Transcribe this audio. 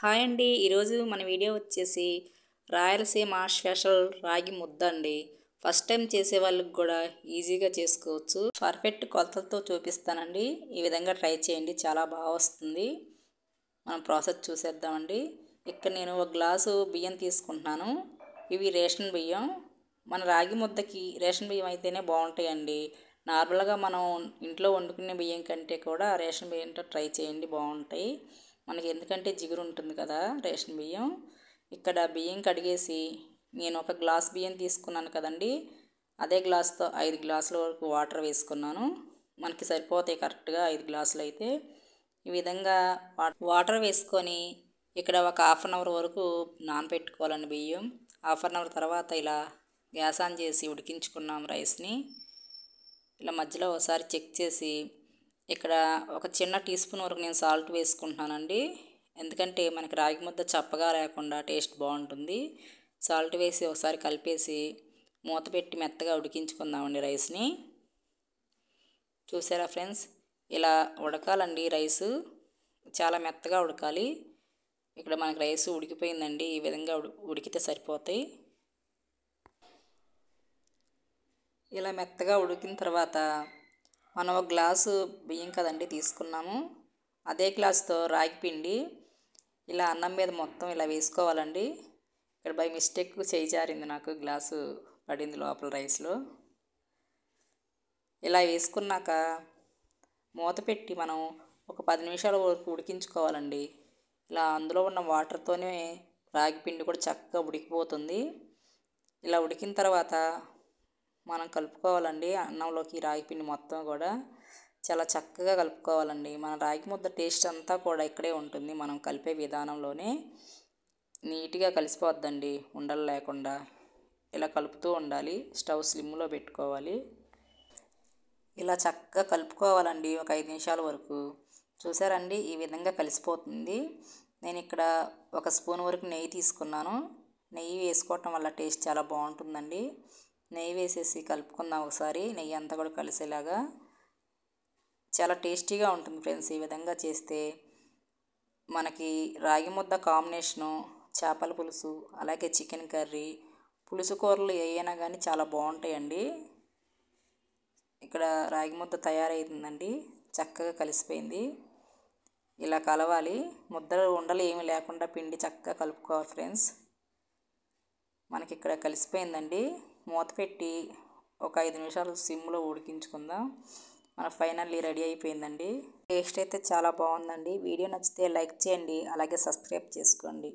Hi అండి. ఈరోజు మన వీడియో వచ్చేసి రాయలసీమ స్పెషల్ రాగి ముద్ద అండి. ఫస్ట్ టైం చేసే వాళ్ళకి కూడా ఈజీగా చేసుకోవచ్చు. పర్ఫెక్ట్ కొలతలతో చూపిస్తానండి. ఈ విధంగా ట్రై చేయండి, చాలా బాగా వస్తుంది. మనం ప్రాసెస్ చూసేద్దామండి. ఇక్కడ నేను ఒక గ్లాసు బియ్యం తీసుకుంటున్నాను. ఇవి రేషన్ బియ్యం. మన రాగి ముద్దకి రేషన్ బియ్యం అయితేనే బాగుంటాయండి. నార్మల్గా మనం ఇంట్లో వండుకునే బియ్యం కంటే కూడా రేషన్ బియ్యంతో ట్రై చేయండి, బాగుంటాయి. మనకి ఎందుకంటే జిగురు ఉంటుంది కదా రేషన్ బియ్యం. ఇక్కడ బియ్యం కడిగేసి నేను ఒక గ్లాస్ బియ్యం తీసుకున్నాను కదండి, అదే గ్లాస్తో 5 గ్లాసుల వరకు వాటర్ వేసుకున్నాను. మనకి సరిపోతాయి కరెక్ట్గా 5 గ్లాసులు అయితే. ఈ విధంగా వాటర్ వేసుకొని ఇక్కడ ఒక హాఫ్ అన్ అవర్ వరకు నానబెట్టుకోవాలండి బియ్యం. హాఫ్ అన్ అవర్ తర్వాత ఇలా గ్యాస్ ఆన్ చేసి ఉడికించుకున్నాం రైస్ని. ఇలా మధ్యలో ఒకసారి చెక్ చేసి ఇక్కడ ఒక చిన్న టీ స్పూన్ వరకు నేను సాల్ట్ వేసుకుంటున్నానండి. ఎందుకంటే మనకి రాగి ముద్ద చప్పగా లేకుండా టేస్ట్ బాగుంటుంది. సాల్ట్ వేసి ఒకసారి కలిపేసి మూత పెట్టి మెత్తగా ఉడికించుకుందామండి రైస్ని. చూసారా ఫ్రెండ్స్, ఇలా ఉడకాలండి రైసు, చాలా మెత్తగా ఉడకాలి. ఇక్కడ మనకి రైసు ఉడికిపోయిందండి. ఈ విధంగా ఉడికితే సరిపోతాయి. ఇలా మెత్తగా ఉడికిన తర్వాత మనం ఒక గ్లాసు బియ్యం కదండి తీసుకున్నాము, అదే గ్లాస్తో రాగి పిండి ఇలా అన్నం మీద మొత్తం ఇలా వేసుకోవాలండి. ఇక్కడ బై మిస్టేక్ చేయి జారింది, నాకు గ్లాసు పడింది లోపల రైస్లో. ఇలా వేసుకున్నాక మూత పెట్టి మనం ఒక 10 నిమిషాల వరకు ఉడికించుకోవాలండి. ఇలా అందులో ఉన్న వాటర్తోనే రాగి పిండి కూడా చక్కగా ఉడికిపోతుంది. ఇలా ఉడికిన తర్వాత మనం కలుపుకోవాలండి అన్నంలోకి. రాగి పిండి మొత్తం కూడా చాలా చక్కగా కలుపుకోవాలండి. మన రాగి ముద్ద టేస్ట్ అంతా కూడా ఇక్కడే ఉంటుంది, మనం కలిపే విధానంలోనే. నీట్గా కలిసిపోద్దండి ఉండలు లేకుండా. ఇలా కలుపుతూ ఉండాలి, స్టవ్ స్లిమ్లో పెట్టుకోవాలి. ఇలా చక్కగా కలుపుకోవాలండి ఒక 5 నిమిషాల వరకు. చూసారండి, ఈ విధంగా కలిసిపోతుంది. నేను ఇక్కడ ఒక స్పూన్ వరకు నెయ్యి తీసుకున్నాను. నెయ్యి వేసుకోవటం వల్ల టేస్ట్ చాలా బాగుంటుందండి. నెయ్యి వేసేసి కలుపుకుందాం ఒకసారి, నెయ్యి అంతా కూడా కలిసేలాగా. చాలా టేస్టీగా ఉంటుంది ఫ్రెండ్స్ ఈ విధంగా చేస్తే. మనకి రాగి ముద్ద కాంబినేషను చేపల పులుసు, అలాగే చికెన్ కర్రీ, పులుసు కూరలు ఏవైనా కానీ చాలా బాగుంటాయండి. ఇక్కడ రాగి ముద్ద తయారైతుందండి, చక్కగా కలిసిపోయింది. ఇలా కలవాలి, ముద్దలు ఉండలు ఏమీ లేకుండా పిండి చక్కగా కలుపుకోవాలి ఫ్రెండ్స్. మనకి ఇక్కడ కలిసిపోయిందండి. మూత పెట్టి ఒక 5 నిమిషాలు సిమ్లో ఉడికించుకుందాం. మన ఫైనల్లీ రెడీ అయిపోయిందండి. టేస్ట్ అయితే చాలా బాగుందండి. వీడియో నచ్చితే లైక్ చేయండి, అలాగే సబ్స్క్రైబ్ చేసుకోండి.